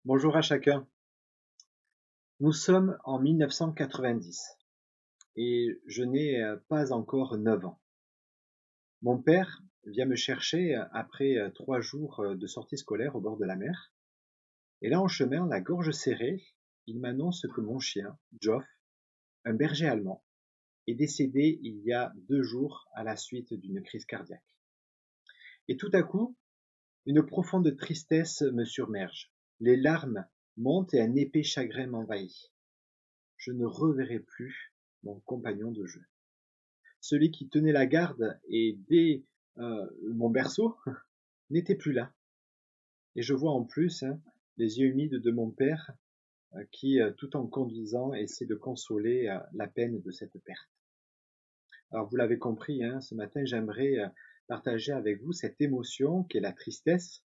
Bonjour à chacun. Nous sommes en 1990 et je n'ai pas encore 9 ans. Mon père vient me chercher après 3 jours de sortie scolaire au bord de la mer. Et là, en chemin, la gorge serrée, il m'annonce que mon chien, Joff, un berger allemand, est décédé il y a 2 jours à la suite d'une crise cardiaque. Et tout à coup, une profonde tristesse me submerge. Les larmes montent et un épais chagrin m'envahit. Je ne reverrai plus mon compagnon de jeu. Celui qui tenait la garde et dès mon berceau n'était plus là. Et je vois en plus les yeux humides de mon père qui, tout en conduisant, essaie de consoler la peine de cette perte. Alors vous l'avez compris, ce matin j'aimerais partager avec vous cette émotion qu'est la tristesse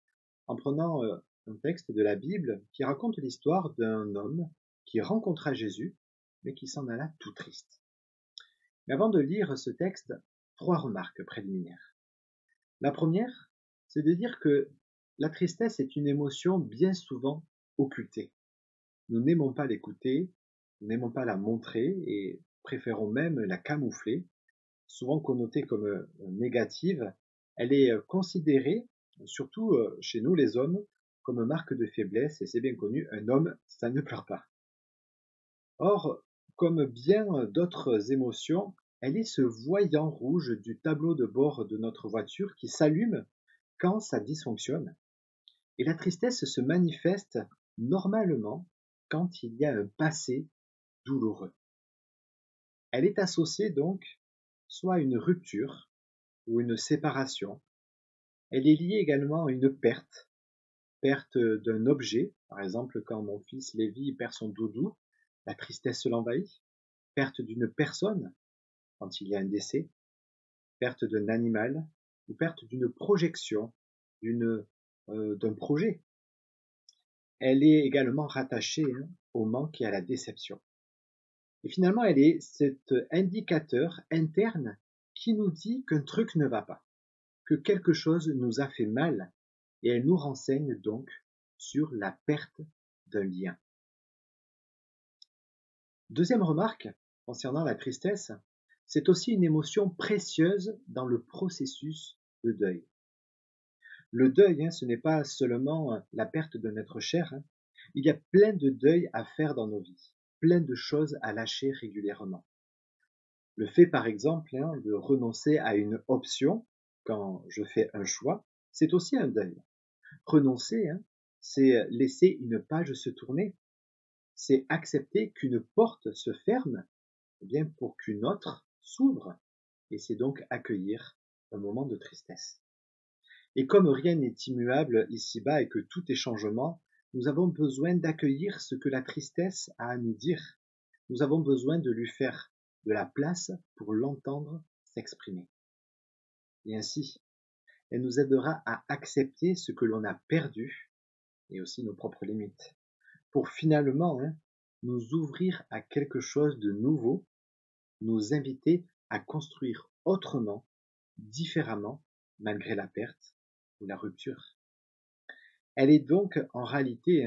en prenant un texte de la Bible qui raconte l'histoire d'un homme qui rencontra Jésus mais qui s'en alla tout triste. Mais avant de lire ce texte, 3 remarques préliminaires. La première, c'est de dire que la tristesse est une émotion bien souvent occultée. Nous n'aimons pas l'écouter, nous n'aimons pas la montrer et préférons même la camoufler. Souvent connotée comme négative, elle est considérée, surtout chez nous les hommes, comme marque de faiblesse et c'est bien connu, un homme, ça ne pleure pas. Or, comme bien d'autres émotions, elle est ce voyant rouge du tableau de bord de notre voiture qui s'allume quand ça dysfonctionne. Et la tristesse se manifeste normalement quand il y a un passé douloureux. Elle est associée donc soit à une rupture ou une séparation. Elle est liée également à une perte d'un objet, par exemple quand mon fils Lévi perd son doudou, la tristesse l'envahit, perte d'une personne, quand il y a un décès, perte d'un animal ou perte d'une projection, d'un projet. Elle est également rattachée au manque et à la déception. Et finalement, elle est cet indicateur interne qui nous dit qu'un truc ne va pas, que quelque chose nous a fait mal, et elle nous renseigne donc sur la perte d'un lien. Deuxième remarque concernant la tristesse, c'est aussi une émotion précieuse dans le processus de deuil. Le deuil, ce n'est pas seulement la perte d'un être cher, il y a plein de deuils à faire dans nos vies, plein de choses à lâcher régulièrement. Le fait, par exemple, de renoncer à une option quand je fais un choix, c'est aussi un deuil. Renoncer, c'est laisser une page se tourner, c'est accepter qu'une porte se ferme bien pour qu'une autre s'ouvre, et c'est donc accueillir un moment de tristesse. Et comme rien n'est immuable ici-bas et que tout est changement, nous avons besoin d'accueillir ce que la tristesse a à nous dire. Nous avons besoin de lui faire de la place pour l'entendre s'exprimer. Et ainsi, elle nous aidera à accepter ce que l'on a perdu et aussi nos propres limites, pour finalement nous ouvrir à quelque chose de nouveau, nous inviter à construire autrement, différemment, malgré la perte ou la rupture. Elle est donc en réalité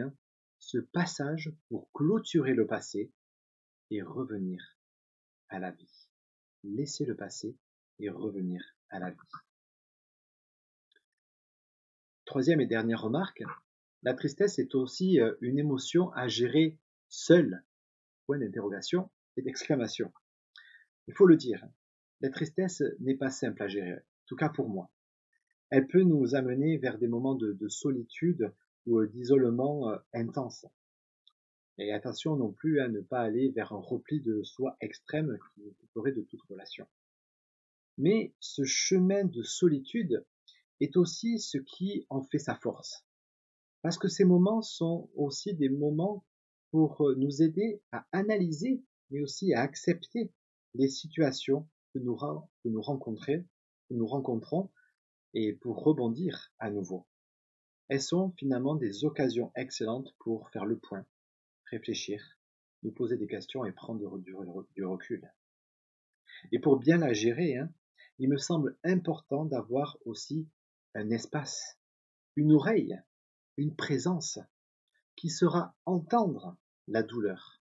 ce passage pour clôturer le passé et revenir à la vie. Laisser le passé et revenir à la vie. Troisième et dernière remarque, la tristesse est aussi une émotion à gérer seule. Point d'interrogation et d'exclamation. Il faut le dire, la tristesse n'est pas simple à gérer, en tout cas pour moi. Elle peut nous amener vers des moments de solitude ou d'isolement intense. Et attention non plus à ne pas aller vers un repli de soi extrême qui nous couperait de toute relation. Mais ce chemin de solitude est aussi ce qui en fait sa force. Parce que ces moments sont aussi des moments pour nous aider à analyser, mais aussi à accepter les situations que nous rencontrons, et pour rebondir à nouveau. Elles sont finalement des occasions excellentes pour faire le point, réfléchir, nous poser des questions et prendre du recul. Et pour bien la gérer, il me semble important d'avoir aussi un espace, une oreille, une présence, qui saura entendre la douleur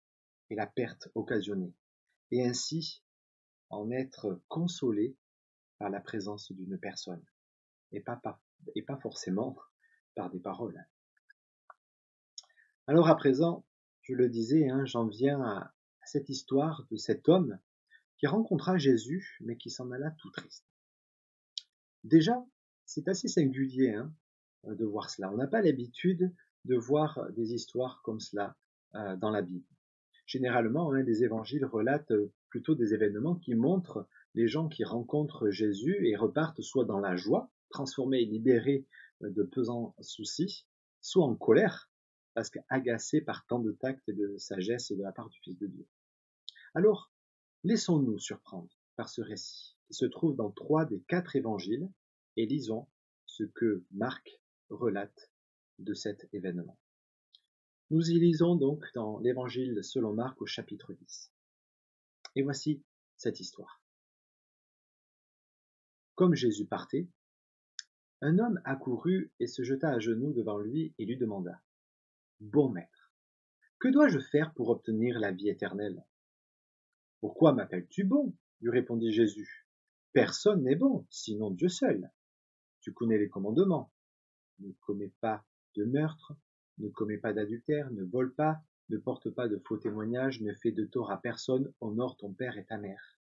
et la perte occasionnée, et ainsi en être consolé par la présence d'une personne, et pas forcément par des paroles. Alors à présent, je le disais, j'en viens à cette histoire de cet homme qui rencontra Jésus, mais qui s'en alla tout triste. Déjà, c'est assez singulier de voir cela. On n'a pas l'habitude de voir des histoires comme cela dans la Bible. Généralement, les évangiles relatent plutôt des événements qui montrent les gens qui rencontrent Jésus et repartent soit dans la joie, transformés et libérés de pesants soucis, soit en colère, parce qu'agacés par tant de tact et de sagesse de la part du Fils de Dieu. Alors, laissons-nous surprendre par ce récit, qui se trouve dans 3 des 4 évangiles, et lisons ce que Marc relate de cet événement. Nous y lisons donc dans l'évangile selon Marc au chapitre 10. Et voici cette histoire. Comme Jésus partait, un homme accourut et se jeta à genoux devant lui et lui demanda : « Bon maître, que dois-je faire pour obtenir la vie éternelle ? » « Pourquoi m'appelles-tu bon ? » lui répondit Jésus. « Personne n'est bon, sinon Dieu seul. Tu connais les commandements. Ne commets pas de meurtre, ne commets pas d'adultère, ne vole pas, ne porte pas de faux témoignages, ne fais de tort à personne, honore ton père et ta mère. »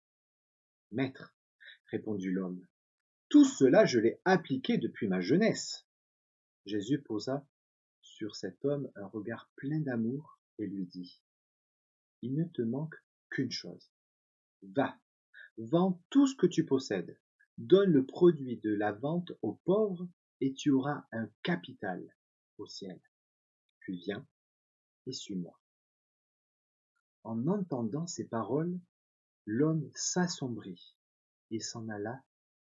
« Maître, répondit l'homme, tout cela je l'ai appliqué depuis ma jeunesse. Jésus posa sur cet homme un regard plein d'amour et lui dit : Il ne te manque qu'une chose. Va, vends tout ce que tu possèdes, donne le produit de la vente aux pauvres et tu auras un capital au ciel. Puis viens et suis-moi. En entendant ces paroles, l'homme s'assombrit et s'en alla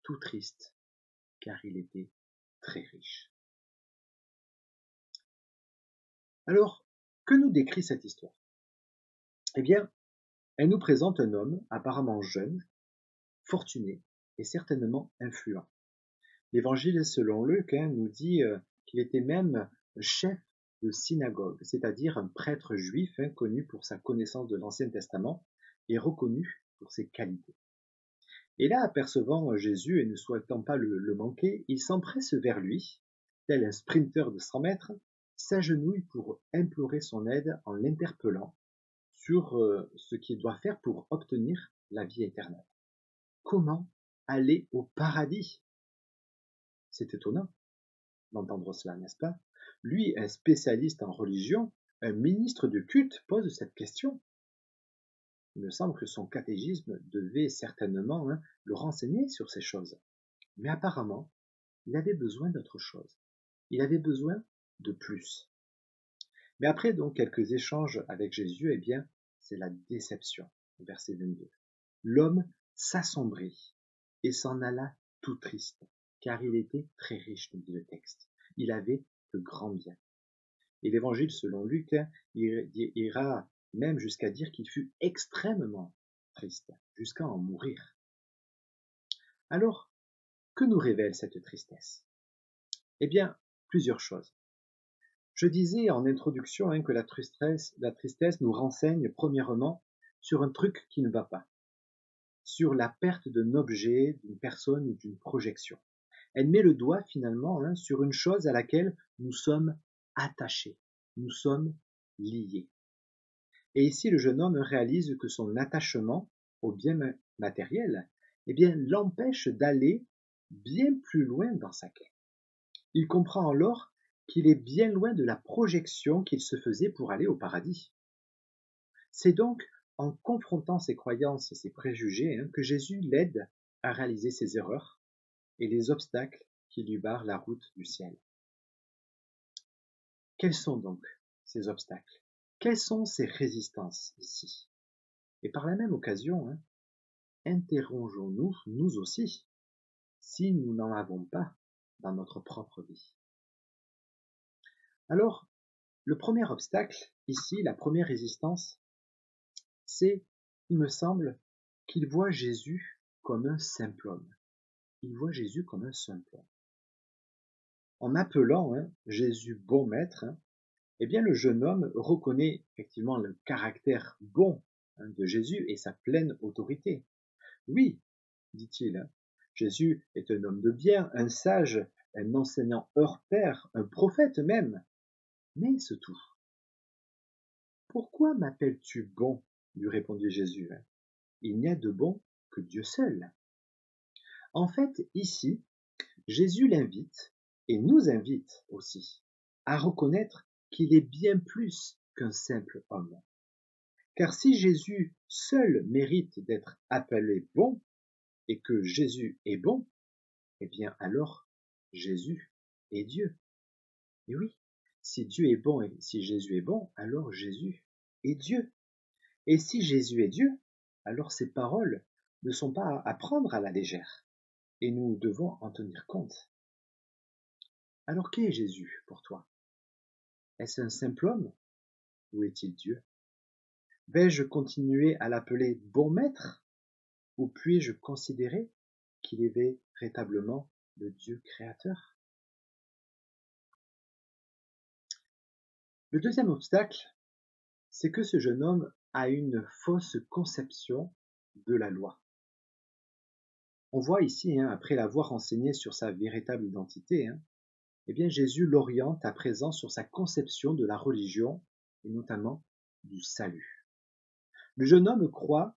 tout triste, car il était très riche. Alors, que nous décrit cette histoire ? Eh bien, elle nous présente un homme apparemment jeune, fortuné et certainement influent. L'évangile selon Luc nous dit qu'il était même chef de synagogue, c'est-à-dire un prêtre juif connu pour sa connaissance de l'Ancien Testament et reconnu pour ses qualités. Et là, apercevant Jésus et ne souhaitant pas le manquer, il s'empresse vers lui, tel un sprinter de 100 mètres, s'agenouille pour implorer son aide en l'interpellant sur ce qu'il doit faire pour obtenir la vie éternelle. Comment aller au paradis ? C'est étonnant d'entendre cela, n'est-ce pas ? Lui, un spécialiste en religion, un ministre de culte, pose cette question. Il me semble que son catéchisme devait certainement le renseigner sur ces choses. Mais apparemment, il avait besoin d'autre chose. Il avait besoin de plus. Mais après donc quelques échanges avec Jésus, eh bien, c'est la déception. Verset 22. L'homme s'assombrit et s'en alla tout triste, car il était très riche, nous dit le texte. Il avait de grands biens. Et l'évangile selon Luc ira même jusqu'à dire qu'il fut extrêmement triste, jusqu'à en mourir. Alors, que nous révèle cette tristesse ? Eh bien, plusieurs choses. Je disais en introduction que la tristesse nous renseigne premièrement sur un truc qui ne va pas, sur la perte d'un objet, d'une personne ou d'une projection. Elle met le doigt finalement sur une chose à laquelle nous sommes attachés, nous sommes liés. Et ici, le jeune homme réalise que son attachement au bien matériel l'empêche d'aller bien plus loin dans sa quête. Il comprend alors qu'il est bien loin de la projection qu'il se faisait pour aller au paradis. C'est donc en confrontant ses croyances et ses préjugés que Jésus l'aide à réaliser ses erreurs et les obstacles qui lui barrent la route du ciel. Quels sont donc ces obstacles ? Quelles sont ces résistances ici ? Et par la même occasion, interrogeons-nous, nous aussi, si nous n'en avons pas dans notre propre vie. Alors, le premier obstacle, ici, la première résistance, c'est, il me semble, qu'il voit Jésus comme un simple homme. Il voit Jésus comme un simple homme. En appelant Jésus bon maître, Eh bien, le jeune homme reconnaît effectivement le caractère bon de Jésus et sa pleine autorité. Oui, dit-il, Jésus est un homme de bien, un sage, un enseignant hors pair, un prophète même. Mais c'est tout. Pourquoi m'appelles-tu bon? Lui répondit Jésus. Il n'y a de bon que Dieu seul. En fait, ici, Jésus l'invite, et nous invite aussi, à reconnaître qu'il est bien plus qu'un simple homme. Car si Jésus seul mérite d'être appelé bon, et que Jésus est bon, eh bien alors Jésus est Dieu. Et oui, si Dieu est bon et si Jésus est bon, alors Jésus est Dieu. Et si Jésus est Dieu, alors ses paroles ne sont pas à prendre à la légère, et nous devons en tenir compte. Alors qui est Jésus pour toi? Est-ce un simple homme ou est-il Dieu? Vais-je continuer à l'appeler bon maître ou puis-je considérer qu'il est véritablement le Dieu créateur? Le deuxième obstacle, c'est que ce jeune homme a une fausse conception de la loi. On voit ici, après l'avoir enseigné sur sa véritable identité, eh bien Jésus l'oriente à présent sur sa conception de la religion et notamment du salut. Le jeune homme croit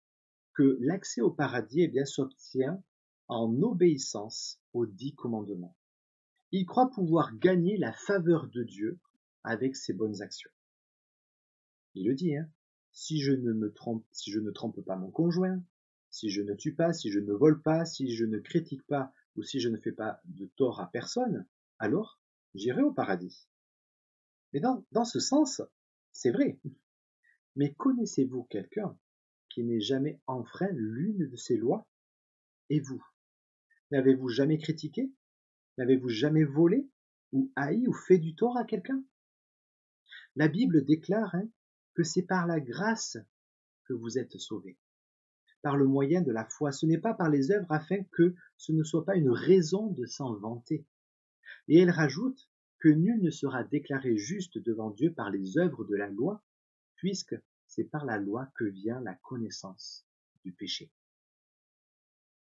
que l'accès au paradis s'obtient en obéissance aux 10 commandements. Il croit pouvoir gagner la faveur de Dieu avec ses bonnes actions. Il le dit, si je ne trompe pas mon conjoint, si je ne tue pas, si je ne vole pas, si je ne critique pas ou si je ne fais pas de tort à personne, alors j'irai au paradis. Mais dans ce sens, c'est vrai. Mais connaissez-vous quelqu'un qui n'ait jamais enfreint l'une de ces lois? Et vous, n'avez-vous jamais critiqué? N'avez-vous jamais volé ou haï ou fait du tort à quelqu'un? La Bible déclare que c'est par la grâce que vous êtes sauvés, par le moyen de la foi. Ce n'est pas par les œuvres afin que ce ne soit pas une raison de s'en vanter. Et elle rajoute que nul ne sera déclaré juste devant Dieu par les œuvres de la loi, puisque c'est par la loi que vient la connaissance du péché.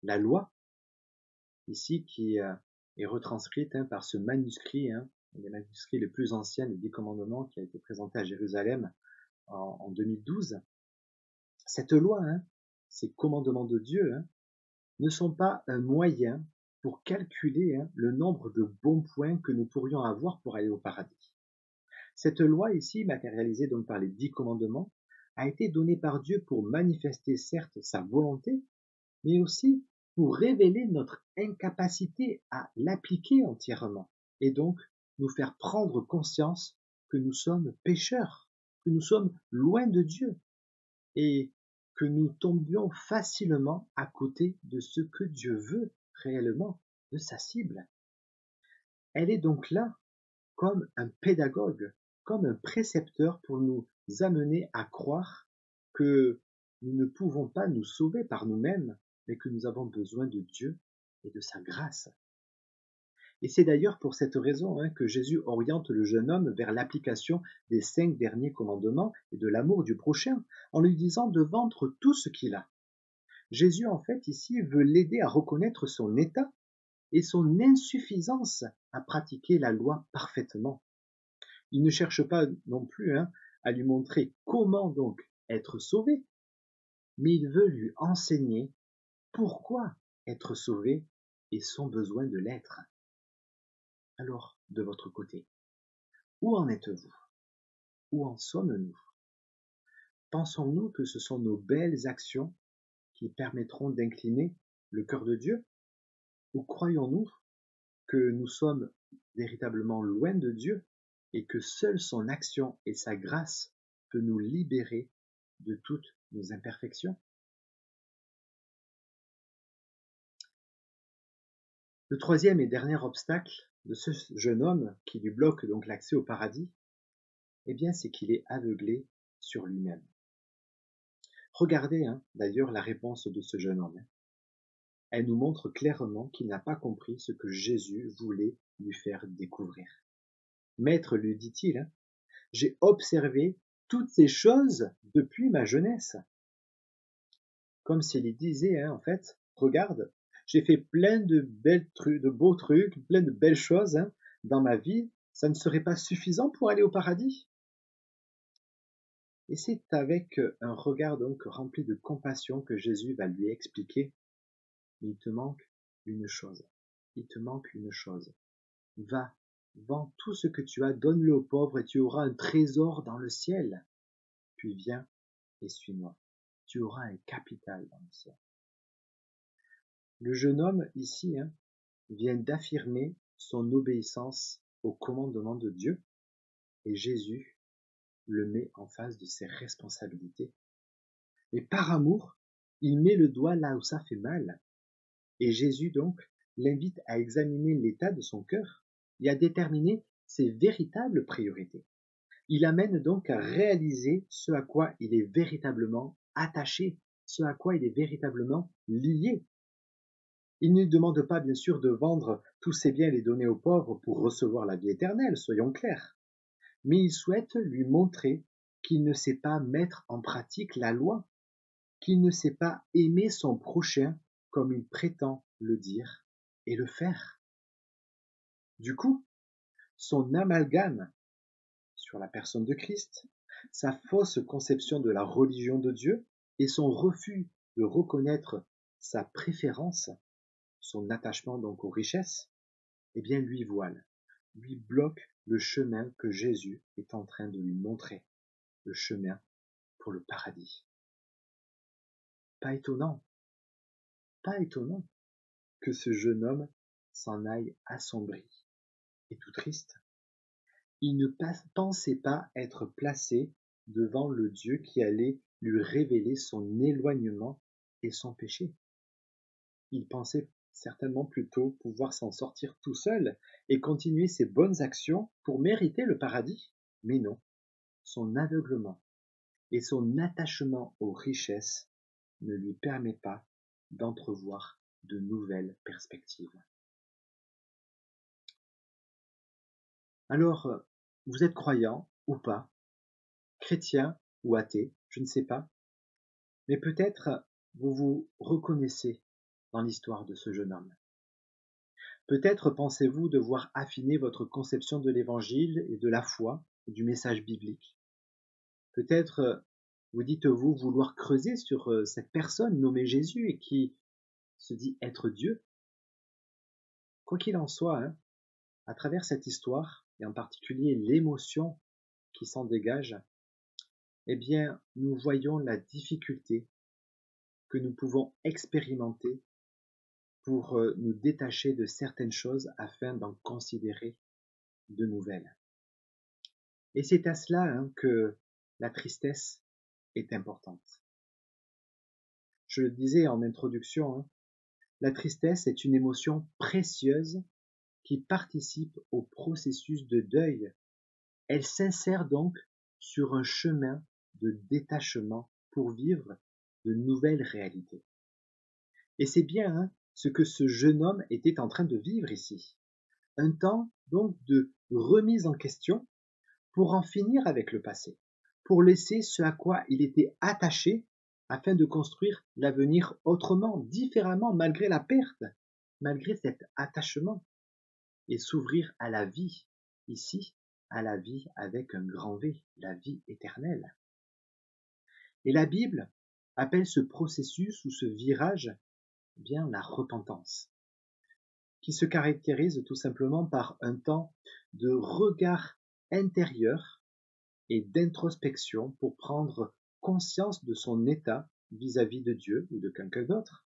La loi, ici, qui est retranscrite par ce manuscrit, les manuscrits les plus anciens des 10 commandements qui a été présenté à Jérusalem en 2012. Cette loi, ces commandements de Dieu, ne sont pas un moyen pour calculer le nombre de bons points que nous pourrions avoir pour aller au paradis. Cette loi ici, matérialisée donc par les 10 commandements, a été donnée par Dieu pour manifester certes sa volonté, mais aussi pour révéler notre incapacité à l'appliquer entièrement, et donc nous faire prendre conscience que nous sommes pécheurs, que nous sommes loin de Dieu, et que nous tombions facilement à côté de ce que Dieu veut réellement de sa cible. Elle est donc là comme un pédagogue, comme un précepteur pour nous amener à croire que nous ne pouvons pas nous sauver par nous-mêmes, mais que nous avons besoin de Dieu et de sa grâce. Et c'est d'ailleurs pour cette raison que Jésus oriente le jeune homme vers l'application des 5 derniers commandements et de l'amour du prochain, en lui disant de vendre tout ce qu'il a. Jésus, en fait, ici, veut l'aider à reconnaître son état et son insuffisance à pratiquer la loi parfaitement. Il ne cherche pas non plus à lui montrer comment donc être sauvé, mais il veut lui enseigner pourquoi être sauvé et son besoin de l'être. Alors, de votre côté, où en êtes-vous? Où en sommes-nous? Pensons-nous que ce sont nos belles actions qui permettront d'incliner le cœur de Dieu? Ou croyons-nous que nous sommes véritablement loin de Dieu et que seule son action et sa grâce peut nous libérer de toutes nos imperfections? Le troisième et dernier obstacle de ce jeune homme qui lui bloque donc l'accès au paradis, c'est qu'il est aveuglé sur lui-même. Regardez d'ailleurs la réponse de ce jeune homme. Elle nous montre clairement qu'il n'a pas compris ce que Jésus voulait lui faire découvrir. Maître, lui dit-il, J'ai observé toutes ces choses depuis ma jeunesse. Comme s'il disait, en fait, regarde, j'ai fait plein de beaux trucs, plein de belles choses dans ma vie. Ça ne serait pas suffisant pour aller au paradis? Et c'est avec un regard donc rempli de compassion que Jésus va lui expliquer, il te manque une chose. Il te manque une chose. Va, vends tout ce que tu as, donne-le aux pauvres et tu auras un trésor dans le ciel. Puis viens et suis-moi. Tu auras un capital dans le ciel. Le jeune homme ici vient d'affirmer son obéissance au commandement de Dieu et Jésus le met en face de ses responsabilités. Et par amour, il met le doigt là où ça fait mal. Et Jésus donc l'invite à examiner l'état de son cœur et à déterminer ses véritables priorités. Il amène donc à réaliser ce à quoi il est véritablement attaché, ce à quoi il est véritablement lié. Il ne demande pas bien sûr de vendre tous ses biens et les donner aux pauvres pour recevoir la vie éternelle, soyons clairs. Mais il souhaite lui montrer qu'il ne sait pas mettre en pratique la loi, qu'il ne sait pas aimer son prochain comme il prétend le dire et le faire. Du coup, son amalgame sur la personne de Christ, sa fausse conception de la religion de Dieu et son refus de reconnaître sa préférence, son attachement donc aux richesses, eh bien lui voile, lui bloque le chemin que Jésus est en train de lui montrer, le chemin pour le paradis. Pas étonnant, pas étonnant que ce jeune homme s'en aille assombri et tout triste. Il ne pensait pas être placé devant le Dieu qui allait lui révéler son éloignement et son péché. Il pensait certainement plutôt pouvoir s'en sortir tout seul et continuer ses bonnes actions pour mériter le paradis. Mais non, son aveuglement et son attachement aux richesses ne lui permet pas d'entrevoir de nouvelles perspectives. Alors, vous êtes croyant ou pas, chrétien ou athée, je ne sais pas, mais peut-être vous vous reconnaissez dans l'histoire de ce jeune homme. Peut-être pensez-vous devoir affiner votre conception de l'évangile et de la foi et du message biblique. Peut-être vous dites-vous vouloir creuser sur cette personne nommée Jésus et qui se dit être Dieu. Quoi qu'il en soit, à travers cette histoire, et en particulier l'émotion qui s'en dégage, eh bien, nous voyons la difficulté que nous pouvons expérimenter pour nous détacher de certaines choses afin d'en considérer de nouvelles. Et c'est à cela que la tristesse est importante. Je le disais en introduction, la tristesse est une émotion précieuse qui participe au processus de deuil. Elle s'insère donc sur un chemin de détachement pour vivre de nouvelles réalités. Et c'est bien ce que ce jeune homme était en train de vivre ici. Un temps donc de remise en question pour en finir avec le passé, pour laisser ce à quoi il était attaché afin de construire l'avenir autrement, différemment, malgré la perte, malgré cet attachement, et s'ouvrir à la vie, ici, à la vie avec un grand V, la vie éternelle. Et la Bible appelle ce processus ou ce virage bien la repentance, qui se caractérise tout simplement par un temps de regard intérieur et d'introspection pour prendre conscience de son état vis-à-vis de Dieu ou de quelqu'un d'autre,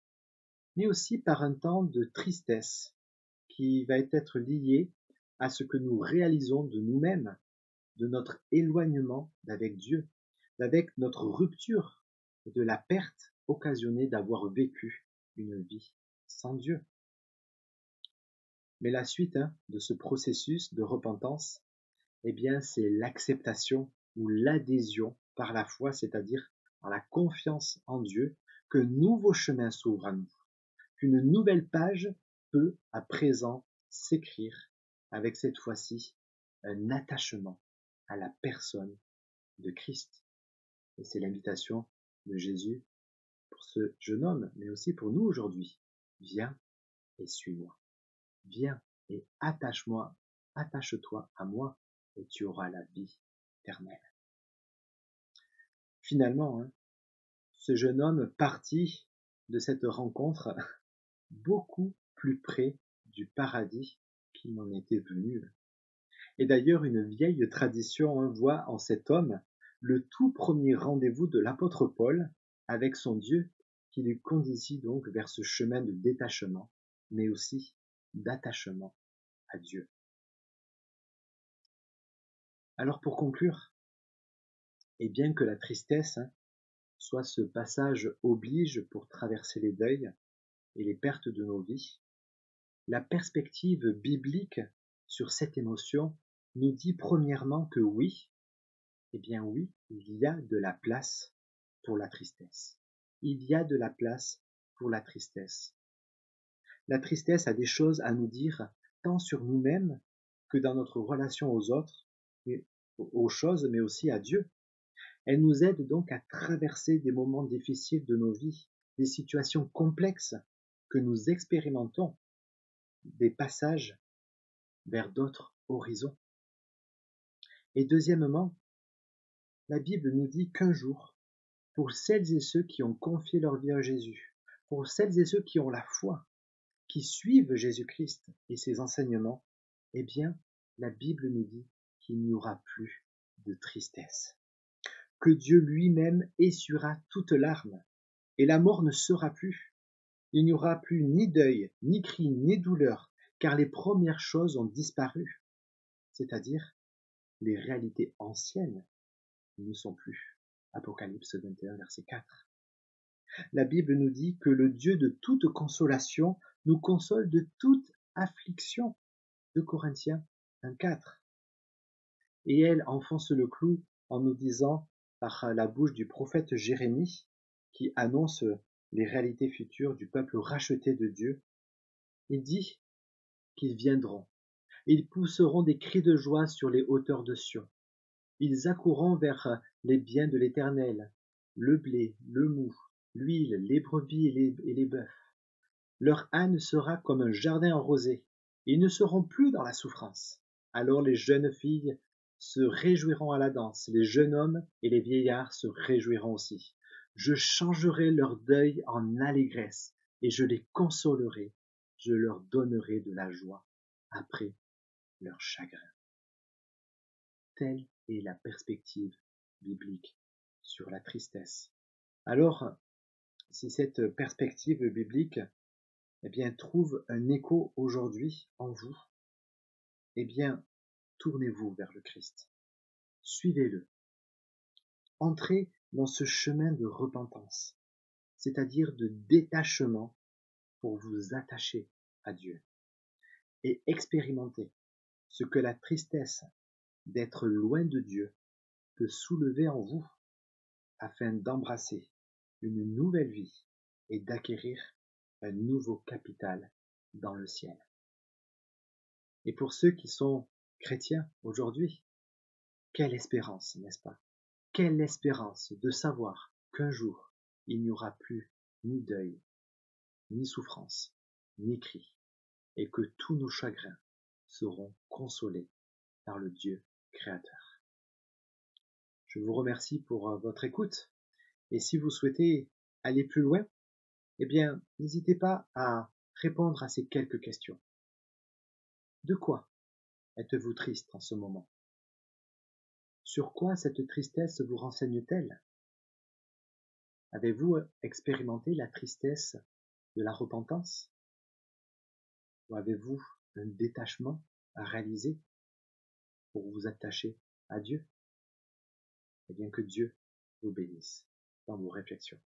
mais aussi par un temps de tristesse qui va être lié à ce que nous réalisons de nous-mêmes, de notre éloignement d'avec Dieu, d'avec notre rupture et de la perte occasionnée d'avoir vécu une vie sans Dieu. Mais la suite de ce processus de repentance, eh bien, c'est l'acceptation ou l'adhésion par la foi, c'est-à-dire par la confiance en Dieu, qu'un nouveau chemin s'ouvre à nous, qu'une nouvelle page peut à présent s'écrire avec cette fois-ci un attachement à la personne de Christ. Et c'est l'invitation de Jésus pour ce jeune homme, mais aussi pour nous aujourd'hui. Viens et suis-moi. Viens et attache-toi à moi, et tu auras la vie éternelle. Finalement, ce jeune homme partit de cette rencontre beaucoup plus près du paradis qu'il n'en était venu. Et d'ailleurs, une vieille tradition voit en cet homme le tout premier rendez-vous de l'apôtre Paul avec son Dieu, qui lui conduisit donc vers ce chemin de détachement, mais aussi d'attachement à Dieu. Alors pour conclure, et bien que la tristesse soit ce passage oblige pour traverser les deuils et les pertes de nos vies, la perspective biblique sur cette émotion nous dit premièrement que oui, eh bien oui, il y a de la place pour la tristesse. Il y a de la place pour la tristesse. La tristesse a des choses à nous dire tant sur nous-mêmes que dans notre relation aux autres, aux choses, mais aussi à Dieu. Elle nous aide donc à traverser des moments difficiles de nos vies, des situations complexes que nous expérimentons, des passages vers d'autres horizons. Et deuxièmement, la Bible nous dit qu'un jour, pour celles et ceux qui ont confié leur vie à Jésus, pour celles et ceux qui ont la foi, qui suivent Jésus-Christ et ses enseignements, eh bien, la Bible nous dit qu'il n'y aura plus de tristesse, que Dieu lui-même essuiera toute larme, et la mort ne sera plus. Il n'y aura plus ni deuil, ni cri, ni douleur, car les premières choses ont disparu, c'est-à-dire les réalités anciennes ne sont plus. Apocalypse 21, verset 4. La Bible nous dit que le Dieu de toute consolation nous console de toute affliction. 2 Corinthiens 1,4. Et elle enfonce le clou en nous disant, par la bouche du prophète Jérémie, qui annonce les réalités futures du peuple racheté de Dieu, il dit qu'ils viendront. Ils pousseront des cris de joie sur les hauteurs de Sion. Ils accourront vers les biens de l'Éternel, le blé, le mou, l'huile, les brebis et les bœufs. Leur âne sera comme un jardin arrosé. Ils ne seront plus dans la souffrance. Alors les jeunes filles se réjouiront à la danse, les jeunes hommes et les vieillards se réjouiront aussi. Je changerai leur deuil en allégresse, et je les consolerai. Je leur donnerai de la joie après leur chagrin. Telle est la perspective biblique sur la tristesse. Alors, si cette perspective biblique eh bien, trouve un écho aujourd'hui en vous, eh bien, tournez-vous vers le Christ. Suivez-le. Entrez dans ce chemin de repentance, c'est-à-dire de détachement pour vous attacher à Dieu et expérimentez ce que la tristesse d'être loin de Dieu peut soulever en vous afin d'embrasser une nouvelle vie et d'acquérir un nouveau capital dans le ciel. Et pour ceux qui sont chrétiens aujourd'hui, quelle espérance, n'est-ce pas? Quelle espérance de savoir qu'un jour, il n'y aura plus ni deuil, ni souffrance, ni cri, et que tous nos chagrins seront consolés par le Dieu créateur. Je vous remercie pour votre écoute, et si vous souhaitez aller plus loin, eh bien, n'hésitez pas à répondre à ces quelques questions. De quoi êtes-vous triste en ce moment? Sur quoi cette tristesse vous renseigne-t-elle? Avez-vous expérimenté la tristesse de la repentance? Ou avez-vous un détachement à réaliser pour vous attacher à Dieu? Eh bien que Dieu vous bénisse dans vos réflexions.